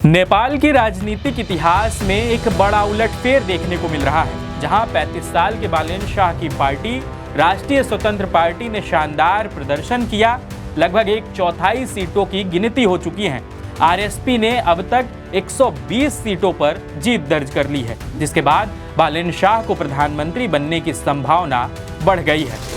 नेपाल की राजनीतिक इतिहास में एक बड़ा उलटफेर देखने को मिल रहा है, जहां 35 साल के बालेन शाह की पार्टी राष्ट्रीय स्वतंत्र पार्टी ने शानदार प्रदर्शन किया। लगभग 1/4 सीटों की गिनती हो चुकी है। आरएसपी ने अब तक 120 सीटों पर जीत दर्ज कर ली है, जिसके बाद बालेन शाह को प्रधानमंत्री बनने की संभावना बढ़ गई है।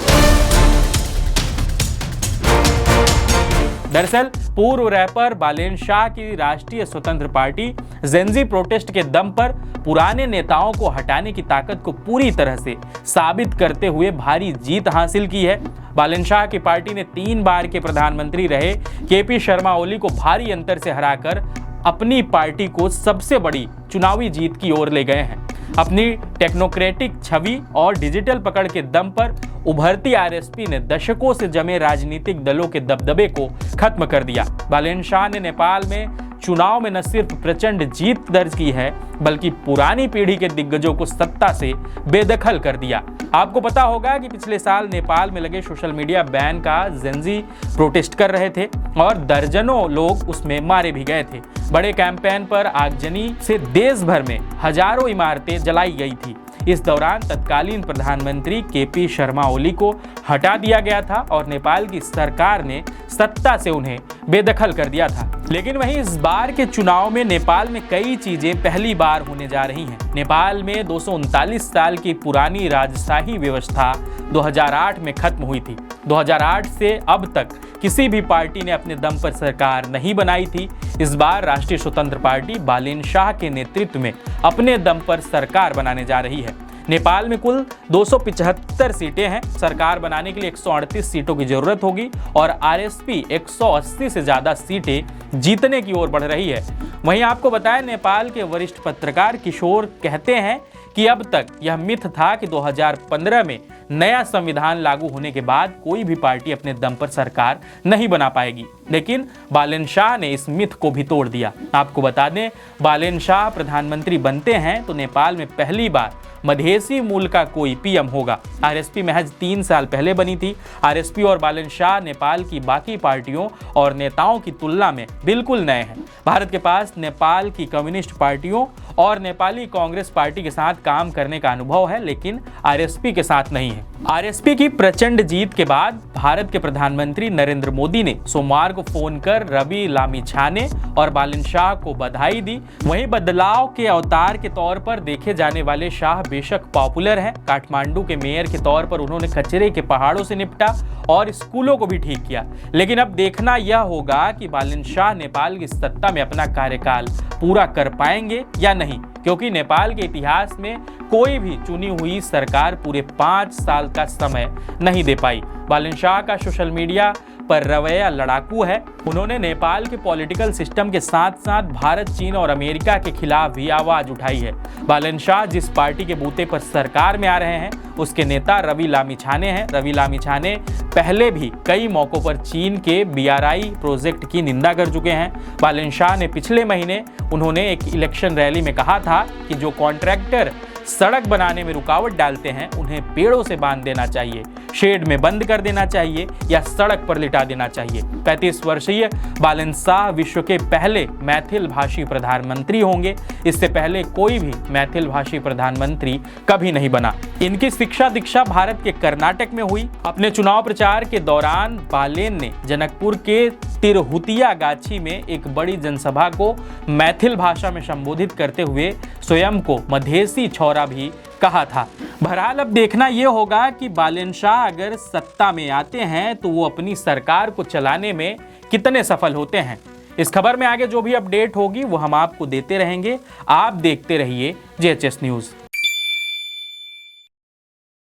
दरअसल पूर्व रैपर बालेन शाह की राष्ट्रीय स्वतंत्र पार्टी जेंजी प्रोटेस्ट के दम पर पुराने नेताओं को हटाने की ताकत को पूरी तरह से साबित करते हुए भारी जीत हासिल की है। बालेन शाह की पार्टी ने 3 बार के प्रधानमंत्री रहे केपी शर्मा ओली को भारी अंतर से हराकर अपनी पार्टी को सबसे बड़ी चुनावी जीत की ओर ले गए हैं। अपनी टेक्नोक्रेटिक छवि और डिजिटल पकड़ के दम पर उभरती आरएसपी ने दशकों से जमे राजनीतिक दलों के दबदबे को खत्म कर दिया। बालेन शाह ने नेपाल में चुनाव में न सिर्फ प्रचंड जीत दर्ज की है, बल्कि पुरानी पीढ़ी के दिग्गजों को सत्ता से बेदखल कर दिया। आपको पता होगा कि पिछले साल नेपाल में लगे सोशल मीडिया बैन का जेंजी प्रोटेस्ट कर रहे थे और दर्जनों लोग उसमें मारे भी गए थे। बड़े कैंपेन पर आगजनी से देश भर में हजारों इमारतें जलाई गई थी। इस दौरान तत्कालीन प्रधानमंत्री केपी शर्मा ओली को हटा दिया गया था और नेपाल की सरकार ने सत्ता से उन्हें बेदखल कर दिया था। लेकिन वहीं इस बार के चुनाव में नेपाल में कई चीजें पहली बार होने जा रही हैं। नेपाल में 239 साल की पुरानी राजशाही व्यवस्था 2008 में खत्म हुई थी। 2008 से अब तक किसी भी पार्टी ने अपने दम पर सरकार नहीं बनाई थी। इस बार राष्ट्रीय स्वतंत्र पार्टी बालेन शाह के नेतृत्व में अपने दम पर सरकार बनाने जा रही है। नेपाल में कुल 275 सीटें हैं। सरकार बनाने के लिए 138 सीटों की जरूरत होगी और आरएसपी 180 से ज्यादा सीटें जीतने की ओर बढ़ रही है। वहीं आपको बताएं, नेपाल के वरिष्ठ पत्रकार किशोर कहते हैं कि अब तक यह मिथ था कि 2015 में नया संविधान लागू होने के बाद कोई भी पार्टी अपने दम पर सरकार नहीं बना पाएगी, लेकिन बालेन शाह ने इस मिथ को भी तोड़ दिया। आपको बता दें, बालेन शाह प्रधानमंत्री बनते हैं तो नेपाल में पहली बार मधेसी मूल का कोई पीएम होगा। आरएसपी महज 3 साल पहले बनी थी। आरएसपी और बालेन शाह नेपाल की बाकी पार्टियों और नेताओं की तुलना में बिल्कुल नए हैं। भारत के पास नेपाल की कम्युनिस्ट पार्टियों और नेपाली कांग्रेस पार्टी के साथ काम करने का अनुभव है, लेकिन आरएसपी के साथ नहीं है। आरएसपी की प्रचंड जीत के बाद भारत के प्रधानमंत्री नरेंद्र मोदी ने सोमवार को फोन कर रवि लामिछाने और बालेन शाह को बधाई दी। वहीं बदलाव के अवतार के तौर पर देखे जाने वाले शाह बेशक पॉपुलर हैं। काठमांडू के मेयर के तौर पर उन्होंने कचरे के पहाड़ों से निपटा और स्कूलों को भी ठीक किया। लेकिन अब देखना यह होगा कि बालेन शाह नेपाल की सत्ता में अपना कार्यकाल पूरा कर पाएंगे या नहीं, क्योंकि नेपाल के इतिहास में कोई भी चुनी हुई सरकार पूरे 5 साल का समय नहीं दे पाई। बालेन शाह का सोशल मीडिया पर रवैया लड़ाकू है। उन्होंने नेपाल के पॉलिटिकल सिस्टम के साथ साथ भारत, चीन और अमेरिका के खिलाफ भी आवाज उठाई है। बालेन शाह जिस पार्टी के बूते पर सरकार में आ रहे हैं, उसके नेता रवि लामिछाने हैं। रवि लामिछाने पहले भी कई मौकों पर चीन के BRI प्रोजेक्ट की निंदा कर चुके हैं। बालेन शाह ने पिछले महीने उन्होंने एक इलेक्शन रैली में कहा था कि जो कॉन्ट्रैक्टर सड़क बनाने में रुकावट डालते हैं उन्हें पेड़ों से बांध देना चाहिए, शेड में बंद कर देना चाहिए या सड़क पर लिटा देना चाहिए। 35 वर्षीय बालेन शाह विश्व के पहले मैथिल भाषी प्रधानमंत्री होंगे। इससे पहले कोई भी मैथिल भाषी प्रधानमंत्री कभी नहीं बना। इनकी शिक्षा दीक्षा भारत के कर्नाटक में हुई। अपने चुनाव प्रचार के दौरान बालेन ने जनकपुर के तिरहुतिया गाछी में एक बड़ी जनसभा को मैथिल भाषा में संबोधित करते हुए स्वयं को मधेसी छौरा भी कहा था। बहरहाल अब देखना यह होगा कि बालेन शाह अगर सत्ता में आते हैं तो वो अपनी सरकार को चलाने में कितने सफल होते हैं। इस खबर में आगे जो भी अपडेट होगी वो हम आपको देते रहेंगे। आप देखते रहिए JHS न्यूज़।